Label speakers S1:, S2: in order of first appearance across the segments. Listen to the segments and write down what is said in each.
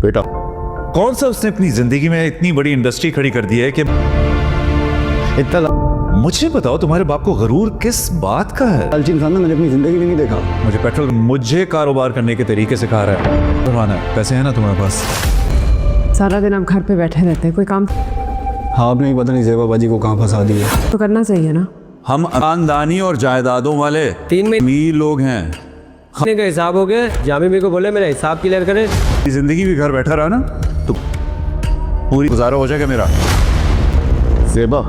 S1: बेटा कौन सा उसने अपनी जिंदगी में इतनी बड़ी इंडस्ट्री खड़ी कर दी है कि मुझे बताओ तुम्हारे बाप को गरूर किस बात का है?
S2: लालची इंसान ना मैंने अपनी जिंदगी में नहीं देखा।
S1: मुझे कारोबार करने के तरीके सिखा रहा है। करवाना है, पैसे हैं ना तुम्हारे पास?
S3: सारा दिन आप घर पे बैठे रहते हैं, कोई काम
S2: हाँ आपने पता नहीं ज़ेबा बाजी को कहाँ फंसा दिया।
S3: तो करना चाहिए ना।
S4: हम खानदानी और जायदादों वाले
S5: 3 महीने
S4: अमीर लोग हैं।
S5: का हिसाब हो गया। जामी मेरे को बोले मेरा हिसाब क्लियर करे।
S1: जिंदगी भी घर बैठा रहा ना तो पूरी गुजारा हो जाएगा मेरा।
S2: ज़ेबा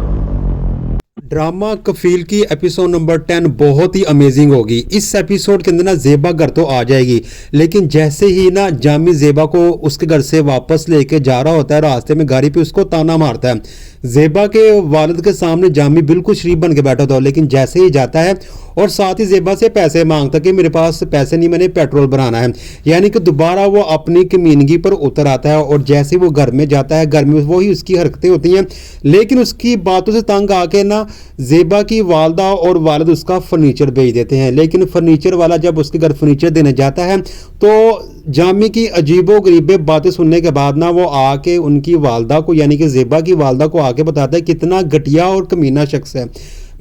S6: ड्रामा कफील की एपिसोड नंबर 10 बहुत ही अमेजिंग होगी। इस एपिसोड के अंदर ना ज़ेबा घर तो आ जाएगी, लेकिन जैसे ही ना जामी ज़ेबा को उसके घर से वापस लेके जा रहा होता है, रास्ते में गाड़ी पे उसको ताना मारता है। ज़ेबा के वालिद के सामने जामी बिल्कुल शरीफ बन के बैठा था, लेकिन जैसे ही जाता है और साथ ही ज़ेबा से पैसे मांगता कि मेरे पास पैसे नहीं, मैंने पेट्रोल भराना है। यानी कि दोबारा वो अपनी कमीनगी पर उतर आता है और जैसे वो घर में जाता है, घर में वही उसकी हरकतें होती हैं। लेकिन उसकी बातों से तंग आके ना ज़ेबा की वालदा और वालिद उसका फर्नीचर भेज देते हैं। लेकिन फर्नीचर वाला जब उसके घर फर्नीचर देने जाता है तो जामी की अजीबो गरीबे बातें सुनने के बाद ना वो आके उनकी वालदा को यानी कि ज़ेबा की वालदा को आके बताता है कितना घटिया और कमीना शख्स है,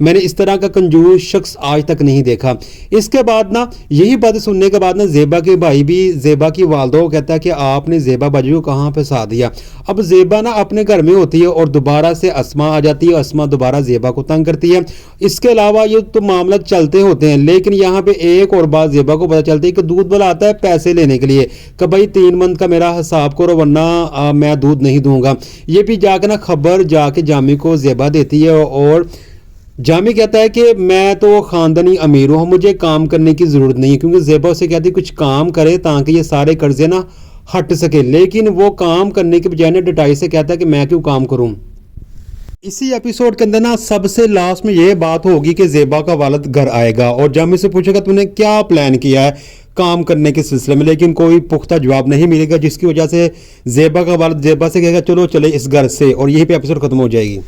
S6: मैंने इस तरह का कंजूस शख्स आज तक नहीं देखा। इसके बाद ना यही बातें सुनने के बाद ना ज़ेबा के भाई भी ज़ेबा की वालदा को कहता है कि आपने ज़ेबा बाजी को कहाँ फंसा दिया। अब ज़ेबा ना अपने घर में होती है और दोबारा से अस्मा आ जाती है। अस्मा दोबारा ज़ेबा को तंग करती है। इसके अलावा ये तो मामला चलते होते हैं, लेकिन यहाँ पे एक और बात ज़ेबा को पता चलती है कि दूध वाला आता है पैसे लेने के लिए कि भाई 3 मंथ का मेरा हिसाब करो वरना मैं दूध नहीं दूंगा। ये भी जाके ना खबर जाके जामी को ज़ेबा देती है और जामी कहता है कि मैं तो खानदानी अमीर हूँ, मुझे काम करने की ज़रूरत नहीं है, क्योंकि ज़ेबा उसे कहती है कुछ काम करे ताकि ये सारे कर्जे ना हट सके। लेकिन वो काम करने के बजाय ना डटाई से कहता है कि मैं क्यों काम करूँ। इसी एपिसोड के अंदर ना सबसे लास्ट में ये बात होगी कि ज़ेबा का वालिद घर आएगा और जामी से पूछेगा तूने क्या प्लान किया है काम करने के सिलसिले में, लेकिन कोई पुख्ता जवाब नहीं मिलेगा, जिसकी वजह से ज़ेबा का वालिद ज़ेबा से कहेगा चलो चले इस घर से, और यहीं पे एपिसोड खत्म हो जाएगी।